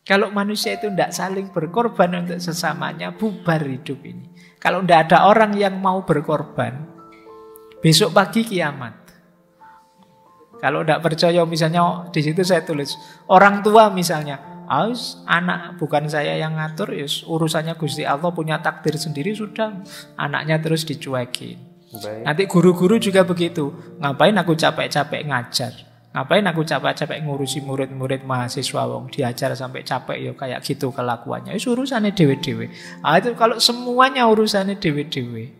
Kalau manusia itu tidak saling berkorban untuk sesamanya, bubar hidup ini. Kalau tidak ada orang yang mau berkorban, besok pagi kiamat. Kalau tidak percaya, misalnya di situ saya tulis, orang tua misalnya, anak bukan saya yang ngatur, urusannya Gusti Allah, punya takdir sendiri, sudah. Anaknya terus dicuekin. Baik. Nanti guru-guru juga begitu. Ngapain aku capek-capek ngajar? Ngapain aku capek-capek ngurusi murid-murid mahasiswa, wong diajar sampai capek ya kayak gitu kelakuannya. Urusannya dewe-dewe. Itu kalau semuanya urusannya dewe-dewe.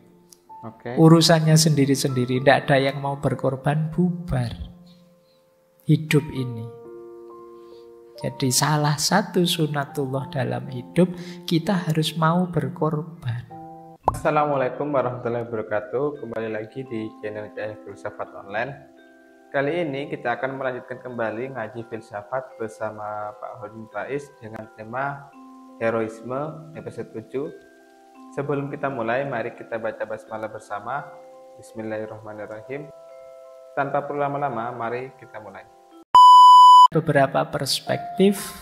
Urusannya sendiri-sendiri, tidak ada yang mau berkorban, bubar hidup ini. Jadi salah satu sunatullah dalam hidup, kita harus mau berkorban. Assalamualaikum warahmatullahi wabarakatuh. Kembali lagi di channel Cahaya Filsafat Online. Kali ini kita akan melanjutkan kembali ngaji filsafat bersama Pak Hodin Faiz dengan tema heroisme episode 7. Sebelum kita mulai, mari kita baca basmalah bersama. Bismillahirrahmanirrahim. Tanpa perlu lama-lama, mari kita mulai. Beberapa perspektif.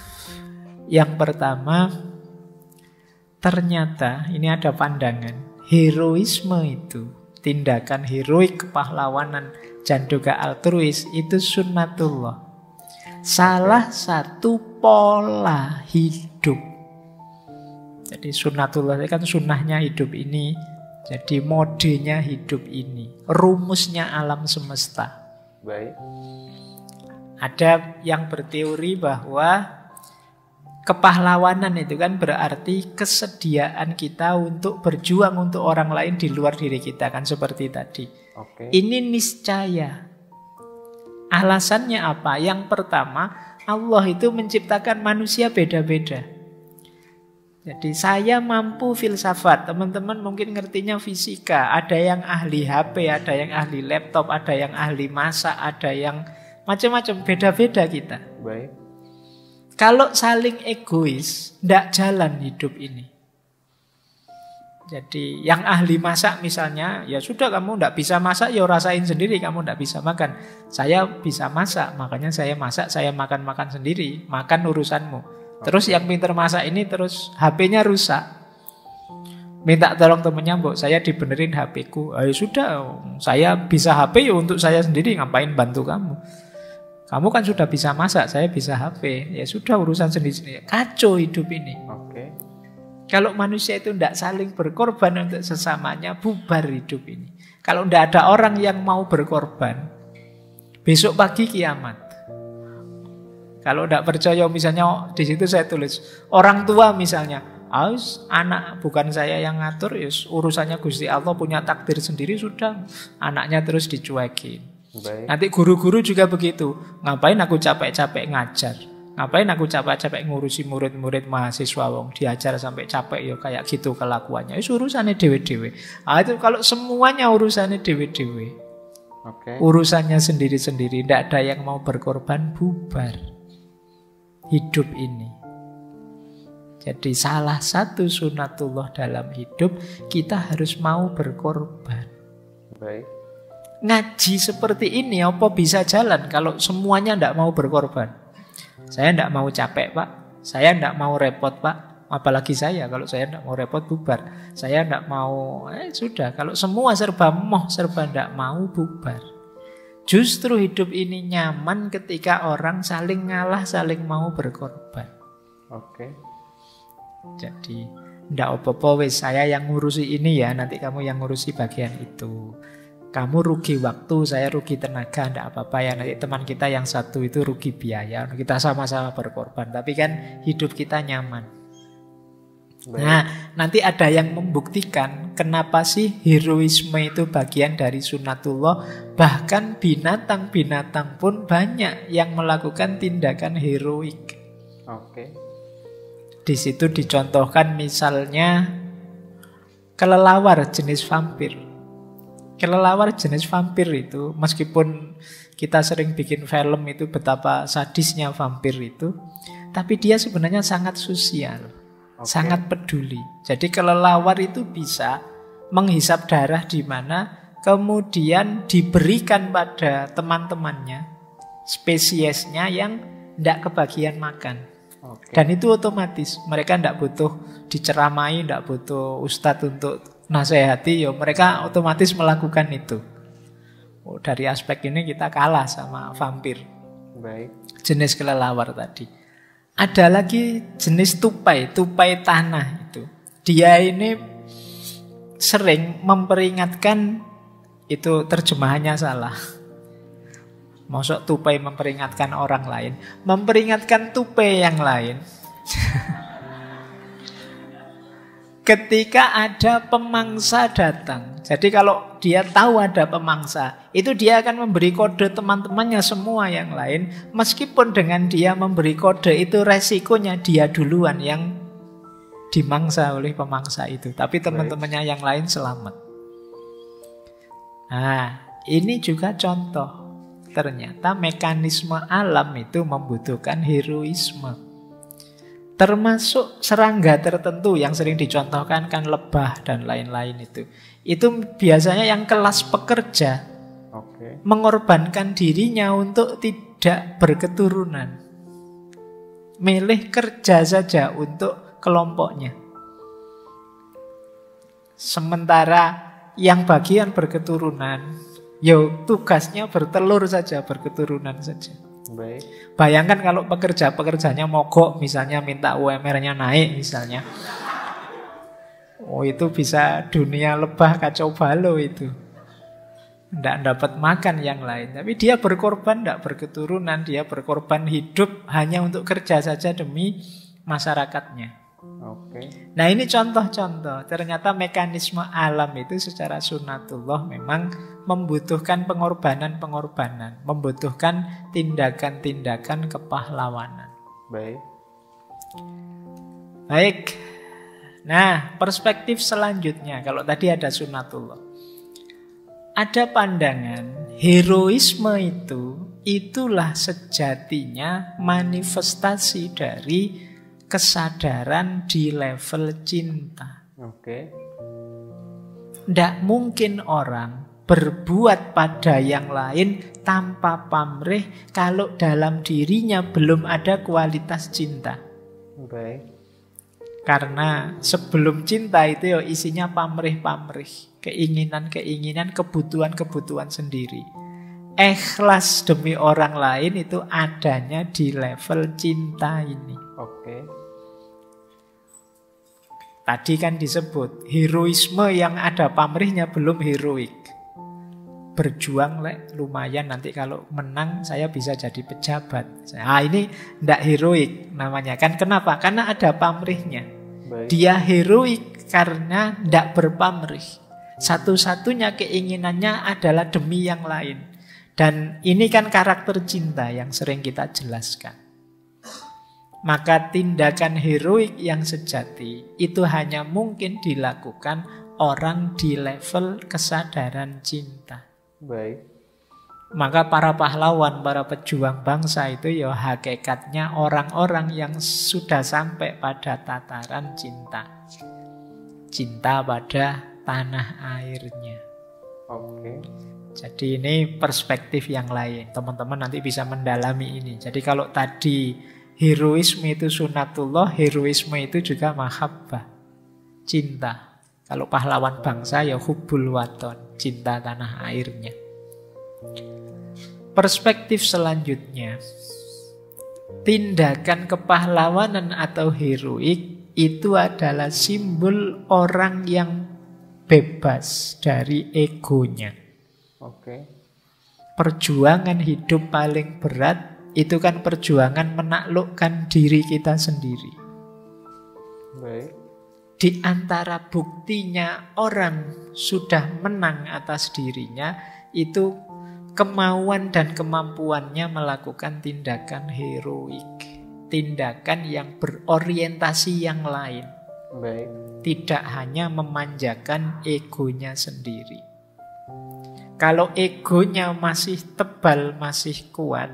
Yang pertama, ternyata ini ada pandangan heroisme itu, tindakan heroik, kepahlawanan dan juga altruis itu sunnatullah. Salah satu pola hidup. Jadi sunnatullah itu kan sunnahnya hidup ini. Jadi modenya hidup ini. Rumusnya alam semesta. Baik. Ada yang berteori bahwa kepahlawanan itu kan berarti kesediaan kita untuk berjuang untuk orang lain di luar diri kita, kan seperti tadi. Ini niscaya. Alasannya apa? Yang pertama, Allah itu menciptakan manusia beda-beda. Jadi saya mampu filsafat, teman-teman mungkin ngertinya fisika. Ada yang ahli HP, ada yang ahli laptop, ada yang ahli masak, ada yang macam-macam, beda-beda kita. Baik. Kalau saling egois, tidak jalan hidup ini. Jadi yang ahli masak misalnya, ya sudah kamu tidak bisa masak, ya rasain sendiri, kamu tidak bisa makan. Saya bisa masak, makanya saya masak, saya makan-makan sendiri, makan urusanmu. Terus yang pintar masak ini terus HP-nya rusak. Minta tolong temennya, Mbok, saya dibenerin HP-ku. Ya sudah, saya bisa HP ya untuk saya sendiri, ngapain bantu kamu? Kamu kan sudah bisa masak, saya bisa HP. Ya sudah, urusan sendiri-sendiri. Kacau hidup ini. Kalau manusia itu tidak saling berkorban untuk sesamanya, bubar hidup ini. Kalau tidak ada orang yang mau berkorban, besok pagi kiamat. Kalau tidak percaya, misalnya di situ saya tulis, orang tua misalnya, anak bukan saya yang ngatur, urusannya Gusti Allah, punya takdir sendiri, sudah. Anaknya terus dicuekin. Baik. Nanti guru-guru juga begitu. Ngapain aku capek-capek ngajar? Ngapain aku capek-capek ngurusi murid-murid mahasiswa, wong diajar sampai capek ya kayak gitu kelakuannya. Urusannya dewe-dewe. Itu kalau semuanya urusannya dewe-dewe. Urusannya sendiri-sendiri, tidak ada yang mau berkorban, bubar hidup ini. Jadi salah satu sunatullah dalam hidup, kita harus mau berkorban. Baik. Ngaji seperti ini apa bisa jalan kalau semuanya tidak mau berkorban? Saya tidak mau capek, Pak. Saya tidak mau repot, Pak. Apalagi saya, kalau saya tidak mau repot, bubar. Saya tidak mau, sudah. Kalau semua serba tidak mau, bubar. Justru hidup ini nyaman ketika orang saling ngalah, saling mau berkorban. Jadi tidak apa-apa, wes saya yang ngurusi ini ya, nanti kamu yang ngurusi bagian itu. Kamu rugi waktu, saya rugi tenaga, tidak apa-apa ya. Nanti teman kita yang satu itu rugi biaya, kita sama-sama berkorban. Tapi kan hidup kita nyaman. Baik. Nah, nanti ada yang membuktikan kenapa sih heroisme itu bagian dari sunnatullah. Bahkan binatang-binatang pun banyak yang melakukan tindakan heroik. Di situ dicontohkan misalnya kelelawar jenis vampir. Kelelawar jenis vampir itu, meskipun kita sering bikin film itu betapa sadisnya vampir itu, tapi dia sebenarnya sangat sosial, sangat peduli. Jadi kelelawar itu bisa menghisap darah di mana, kemudian diberikan pada teman-temannya, spesiesnya yang tidak kebagian makan. Oke. Dan itu otomatis. Mereka tidak butuh diceramai, tidak butuh ustadz untuk nasihati. Mereka otomatis melakukan itu. Dari aspek ini kita kalah sama vampir. Baik. Jenis kelelawar tadi. Ada lagi jenis tupai tanah itu. Dia ini sering memperingatkan, itu terjemahannya salah. Maksud tupai memperingatkan orang lain, memperingatkan tupai yang lain. Ketika ada pemangsa datang. Jadi kalau dia tahu ada pemangsa, itu dia akan memberi kode teman-temannya semua yang lain. Meskipun dengan dia memberi kode itu resikonya dia duluan yang dimangsa oleh pemangsa itu. Tapi teman-temannya yang lain selamat. Nah, ini juga contoh. Ternyata mekanisme alam itu membutuhkan heroisme. Termasuk serangga tertentu yang sering dicontohkan kan lebah dan lain-lain itu. Itu biasanya yang kelas pekerja. Oke. Mengorbankan dirinya untuk tidak berketurunan. Milih kerja saja untuk kelompoknya. Sementara yang bagian berketurunan, tugasnya bertelur saja, berketurunan saja. Baik. Bayangkan kalau pekerja-pekerjanya mogok, misalnya minta UMR-nya naik misalnya. Itu bisa dunia lebah kacau balau itu. Tidak dapat makan yang lain. Tapi dia berkorban, tidak berketurunan. Dia berkorban hidup hanya untuk kerja saja demi masyarakatnya. Oke. Nah ini contoh-contoh. Ternyata mekanisme alam itu secara sunatullah memang membutuhkan pengorbanan-pengorbanan, membutuhkan tindakan-tindakan kepahlawanan. Baik. Nah, perspektif selanjutnya, kalau tadi ada sunatullah, ada pandangan heroisme itulah sejatinya manifestasi dari kesadaran di level cinta. Oke. Tidak mungkin orang berbuat pada yang lain tanpa pamrih kalau dalam dirinya belum ada kualitas cinta. Baik. Karena sebelum cinta itu isinya pamrih-pamrih, keinginan-keinginan, kebutuhan-kebutuhan sendiri. Ikhlas demi orang lain itu adanya di level cinta ini. Oke. Tadi kan disebut heroisme yang ada pamrihnya belum heroik. Berjuang lumayan, nanti kalau menang saya bisa jadi pejabat. Ini tidak heroik namanya kan. Kenapa? Karena ada pamrihnya. Baik. Dia heroik karena tidak berpamrih. Satu-satunya keinginannya adalah demi yang lain. Dan ini kan karakter cinta yang sering kita jelaskan. Maka tindakan heroik yang sejati itu hanya mungkin dilakukan orang di level kesadaran cinta. Baik. Maka para pahlawan, para pejuang bangsa itu hakikatnya orang-orang yang sudah sampai pada tataran cinta. Cinta pada tanah airnya. Oke. Jadi ini perspektif yang lain. Teman-teman nanti bisa mendalami ini. Jadi kalau tadi heroisme itu sunatullah, heroisme itu juga mahabbah, cinta. Kalau pahlawan bangsa hubbul waton, cinta tanah airnya. Perspektif selanjutnya, tindakan kepahlawanan atau heroik itu adalah simbol orang yang bebas dari egonya. Oke. Perjuangan hidup paling berat itu kan perjuangan menaklukkan diri kita sendiri. Baik. Di antara buktinya orang sudah menang atas dirinya itu kemauan dan kemampuannya melakukan tindakan heroik, tindakan yang berorientasi yang lain. Baik. Tidak hanya memanjakan egonya sendiri. Kalau egonya masih tebal, masih kuat,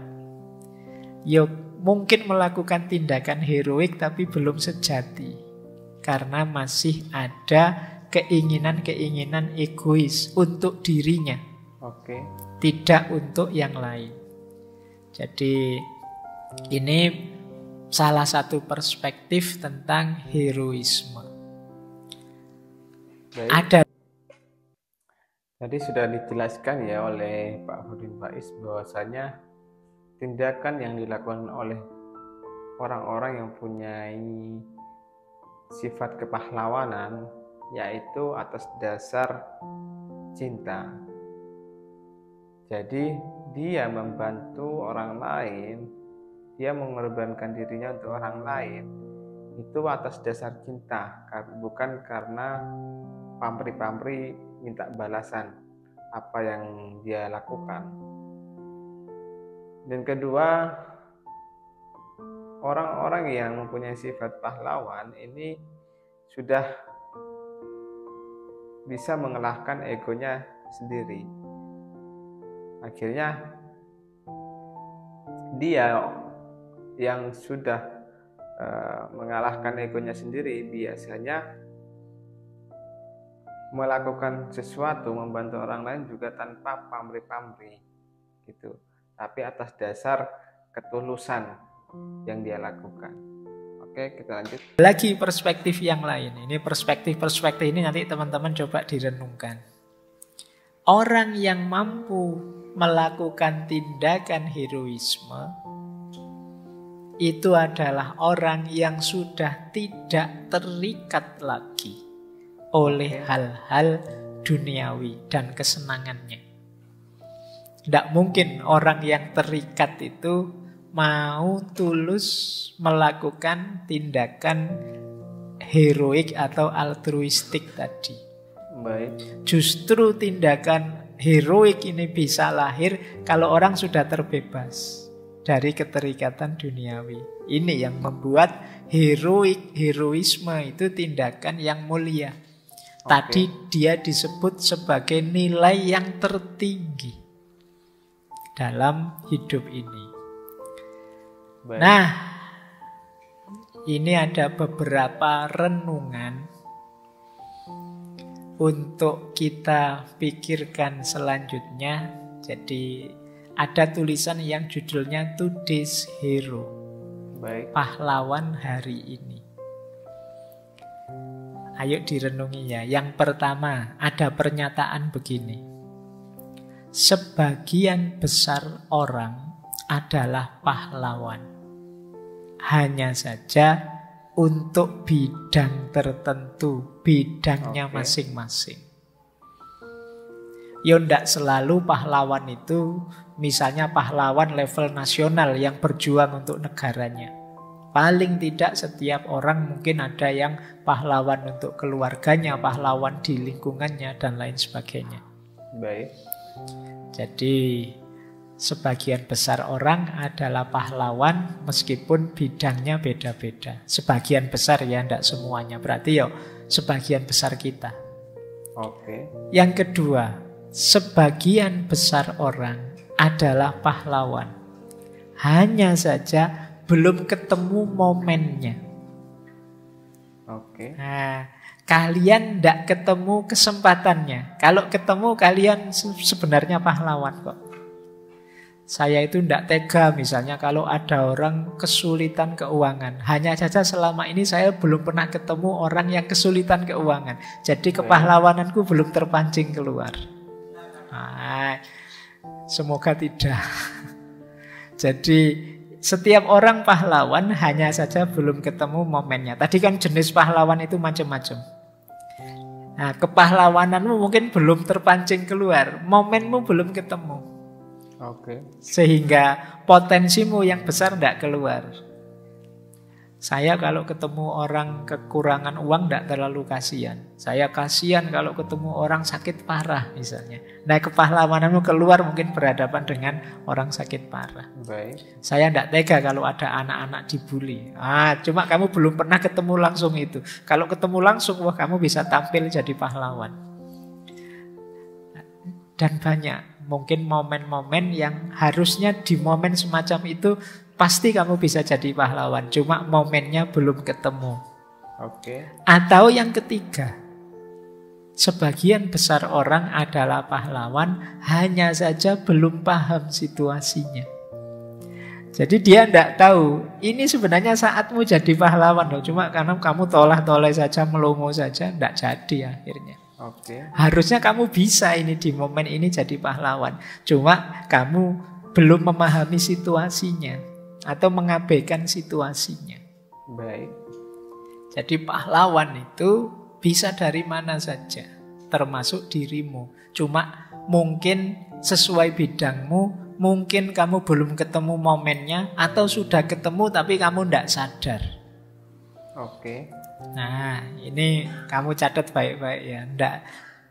mungkin melakukan tindakan heroik tapi belum sejati. Karena masih ada keinginan-keinginan egois untuk dirinya. Oke. Tidak untuk yang lain. Jadi ini salah satu perspektif tentang heroisme. Baik. Ada. Tadi sudah dijelaskan ya oleh Pak Hudin Faiz bahwasanya tindakan yang dilakukan oleh orang-orang yang punya sifat kepahlawanan yaitu atas dasar cinta. Jadi dia membantu orang lain, dia mengorbankan dirinya untuk orang lain itu atas dasar cinta, bukan karena pamrih-pamrih minta balasan apa yang dia lakukan. Dan kedua, orang-orang yang mempunyai sifat pahlawan ini sudah bisa mengalahkan egonya sendiri. Akhirnya dia yang sudah mengalahkan egonya sendiri biasanya melakukan sesuatu, membantu orang lain juga tanpa pamrih-pamrih gitu, tapi atas dasar ketulusan yang dia lakukan. Oke, kita lanjut. Lagi perspektif yang lain. Ini perspektif ini nanti teman-teman coba direnungkan. Orang yang mampu melakukan tindakan heroisme itu adalah orang yang sudah tidak terikat lagi oleh hal-hal duniawi dan kesenangannya. Tidak mungkin orang yang terikat itu mau tulus melakukan tindakan heroik atau altruistik tadi. Baik. Justru tindakan heroik ini bisa lahir kalau orang sudah terbebas dari keterikatan duniawi. Ini yang membuat heroisme itu tindakan yang mulia. Tadi dia disebut sebagai nilai yang tertinggi dalam hidup ini. Baik. Nah, ini ada beberapa renungan untuk kita pikirkan selanjutnya. Jadi ada tulisan yang judulnya Today's Hero. Baik. Pahlawan hari ini. Ayo direnungi ya. Yang pertama, ada pernyataan begini. Sebagian besar orang adalah pahlawan. Hanya saja untuk bidang tertentu, bidangnya masing-masing. Ya ndak selalu pahlawan itu misalnya pahlawan level nasional yang berjuang untuk negaranya. Paling tidak setiap orang mungkin ada yang pahlawan untuk keluarganya, pahlawan di lingkungannya, dan lain sebagainya. Baik. Jadi sebagian besar orang adalah pahlawan meskipun bidangnya beda-beda. Sebagian besar ya, ndak semuanya. Berarti ya sebagian besar kita. Oke. Yang kedua, sebagian besar orang adalah pahlawan. Hanya saja belum ketemu momennya. Oke. Nah, kalian tidak ketemu kesempatannya. Kalau ketemu kalian sebenarnya pahlawan kok. Saya itu tidak tega misalnya kalau ada orang kesulitan keuangan. Hanya saja selama ini saya belum pernah ketemu orang yang kesulitan keuangan. Jadi kepahlawananku belum terpancing keluar. Nah, semoga tidak. Jadi setiap orang pahlawan, hanya saja belum ketemu momennya. Tadi kan jenis pahlawan itu macam-macam. Nah, kepahlawananmu mungkin belum terpancing keluar, momenmu belum ketemu. Oke. Sehingga potensimu yang besar tidak keluar. Saya kalau ketemu orang kekurangan uang tidak terlalu kasihan. Saya kasihan kalau ketemu orang sakit parah misalnya. Nah, kepahlawananmu keluar mungkin berhadapan dengan orang sakit parah. Baik. Saya tidak tega kalau ada anak-anak dibully. Cuma kamu belum pernah ketemu langsung itu. Kalau ketemu langsung, wah kamu bisa tampil jadi pahlawan. Dan banyak. Mungkin momen-momen yang harusnya di momen semacam itu pasti kamu bisa jadi pahlawan. Cuma momennya belum ketemu. Oke. Atau yang ketiga, sebagian besar orang adalah pahlawan, hanya saja belum paham situasinya. Jadi dia tidak tahu, ini sebenarnya saatmu jadi pahlawan loh. Cuma karena kamu tolah-toleh saja, melongo saja, tidak jadi akhirnya. Oke. Harusnya kamu bisa ini di momen ini jadi pahlawan. Cuma kamu belum memahami situasinya atau mengabaikan situasinya. Baik. Jadi pahlawan itu bisa dari mana saja, termasuk dirimu. Cuma mungkin sesuai bidangmu, mungkin kamu belum ketemu momennya, atau sudah ketemu tapi kamu tidak sadar. Oke. Nah, ini kamu catat baik-baik ya. Nggak,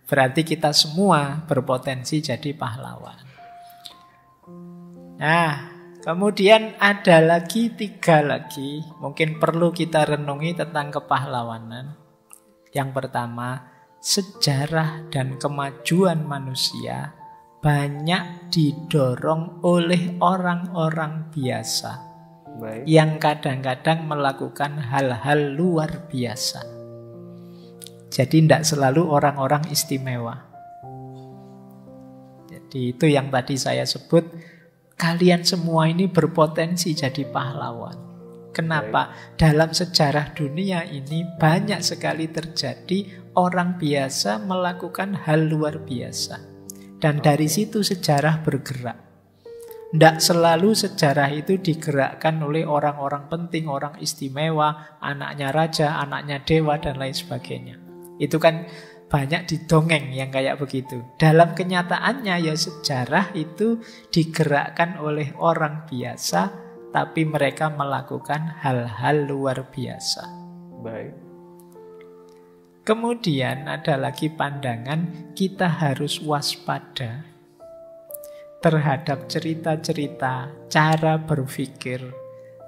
berarti kita semua berpotensi jadi pahlawan. Nah, kemudian ada lagi 3 lagi. Mungkin perlu kita renungi tentang kepahlawanan. Yang pertama, sejarah dan kemajuan manusia banyak didorong oleh orang-orang biasa. Baik. Yang kadang-kadang melakukan hal-hal luar biasa. Jadi tidak selalu orang-orang istimewa. Jadi itu yang tadi saya sebut, kalian semua ini berpotensi jadi pahlawan. Kenapa? Dalam sejarah dunia ini banyak sekali terjadi orang biasa melakukan hal luar biasa. Dan dari situ sejarah bergerak. Tidak selalu sejarah itu digerakkan oleh orang-orang penting, orang istimewa, anaknya raja, anaknya dewa, dan lain sebagainya. Itu kan banyak didongeng yang kayak begitu. Dalam kenyataannya ya sejarah itu digerakkan oleh orang biasa, tapi mereka melakukan hal-hal luar biasa. Baik. Kemudian ada lagi pandangan kita harus waspada terhadap cerita-cerita, cara berpikir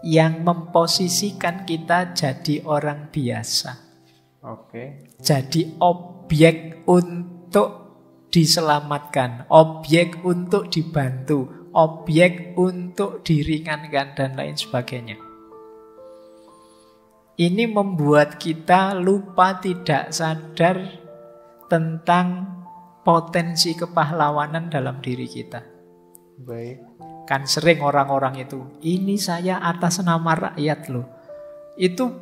yang memposisikan kita jadi orang biasa. Oke. Jadi objek untuk diselamatkan, objek untuk dibantu, objek untuk diringankan, dan lain sebagainya. Ini membuat kita lupa tidak sadar tentang potensi kepahlawanan dalam diri kita. Baik. Kan sering orang-orang itu, ini saya atas nama rakyat loh. Itu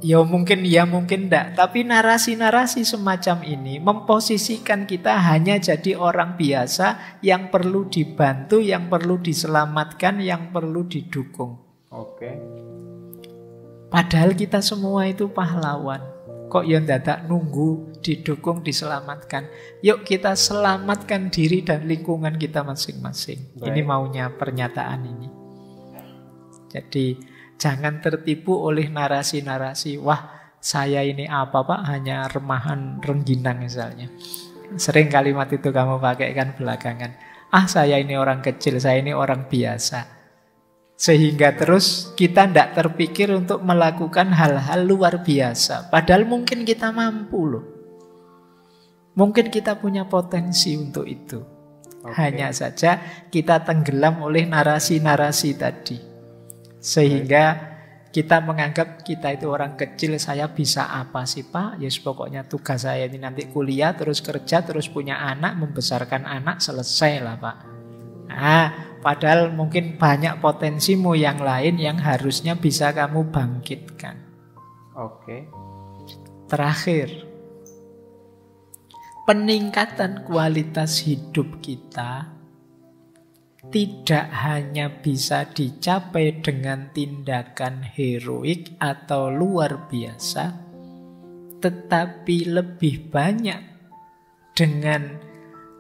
ya mungkin enggak. Tapi narasi-narasi semacam ini memposisikan kita hanya jadi orang biasa yang perlu dibantu, yang perlu diselamatkan, yang perlu didukung. Oke. Padahal kita semua itu pahlawan. Kok ya dadak nunggu didukung, diselamatkan. Yuk kita selamatkan diri dan lingkungan kita masing-masing. Baik. Ini maunya pernyataan ini. Jadi jangan tertipu oleh narasi-narasi. Wah, saya ini apa Pak? Hanya remahan rengginang misalnya. Sering kalimat itu kamu pakai kan belakangan. Ah, saya ini orang kecil, saya ini orang biasa. Sehingga terus kita tidak terpikir untuk melakukan hal-hal luar biasa. Padahal mungkin kita mampu loh. Mungkin kita punya potensi untuk itu. Hanya saja kita tenggelam oleh narasi-narasi tadi. Sehingga kita menganggap kita itu orang kecil, saya bisa apa sih Pak? Ya pokoknya tugas saya ini nanti kuliah, terus kerja, terus punya anak, membesarkan anak, selesai lah Pak. Nah, padahal mungkin banyak potensimu yang lain yang harusnya bisa kamu bangkitkan. Oke. Terakhir, peningkatan kualitas hidup kita tidak hanya bisa dicapai dengan tindakan heroik atau luar biasa, tetapi lebih banyak dengan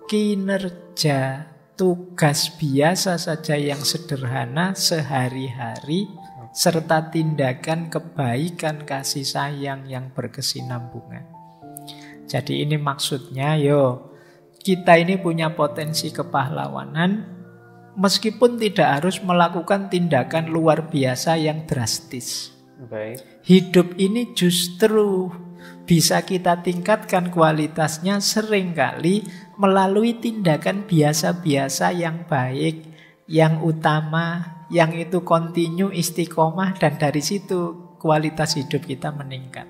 kinerja tugas biasa saja yang sederhana sehari-hari, serta tindakan kebaikan kasih sayang yang berkesinambungan. Jadi ini maksudnya, kita ini punya potensi kepahlawanan, meskipun tidak harus melakukan tindakan luar biasa yang drastis. Baik. Hidup ini justru bisa kita tingkatkan kualitasnya seringkali melalui tindakan biasa-biasa yang baik, yang utama, yang itu kontinu, istiqomah, dan dari situ kualitas hidup kita meningkat.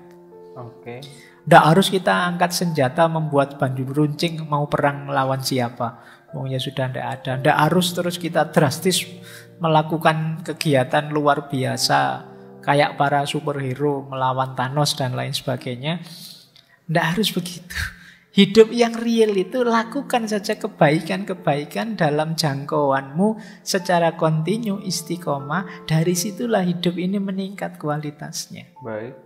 Oke. Tidak harus kita angkat senjata membuat bandu runcing mau perang melawan siapa. Maunya sudah tidak ada. Tidak harus terus kita drastis melakukan kegiatan luar biasa kayak para superhero melawan Thanos dan lain sebagainya. Tidak harus begitu. Hidup yang real itu lakukan saja kebaikan-kebaikan dalam jangkauanmu secara kontinu, istiqomah. Dari situlah hidup ini meningkat kualitasnya. Baik.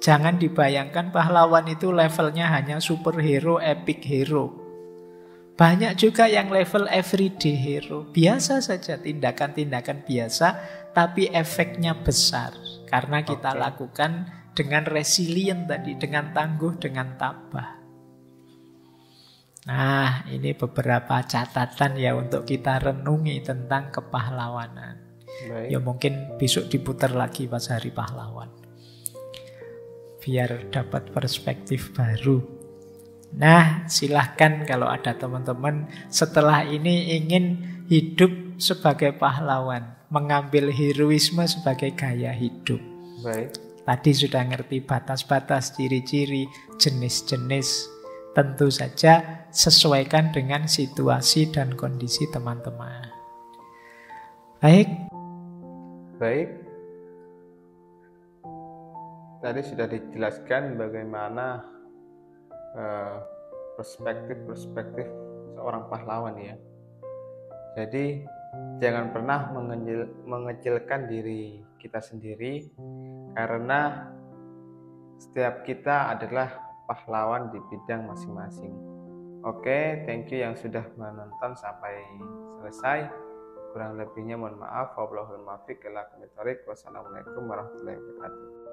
Jangan dibayangkan pahlawan itu levelnya hanya superhero, epic hero. Banyak juga yang level everyday hero. Biasa saja, tindakan-tindakan biasa, tapi efeknya besar. Karena kita lakukan dengan resilient tadi, dengan tangguh, dengan tabah. Nah, ini beberapa catatan ya untuk kita renungi tentang kepahlawanan. Baik. Ya mungkin besok diputar lagi pas Hari Pahlawan. Biar dapat perspektif baru. Nah, silahkan kalau ada teman-teman setelah ini ingin hidup sebagai pahlawan, mengambil heroisme sebagai gaya hidup. Baik. Tadi sudah ngerti batas-batas, ciri-ciri, jenis-jenis. Tentu saja sesuaikan dengan situasi dan kondisi teman-teman. Baik. Baik. Tadi sudah dijelaskan bagaimana perspektif-perspektif seorang pahlawan ya. Jadi jangan pernah mengecilkan diri kita sendiri, karena setiap kita adalah pahlawan di bidang masing-masing. Oke, thank you yang sudah menonton sampai selesai. Kurang lebihnya mohon maaf. Wassalamualaikum warahmatullahi wabarakatuh.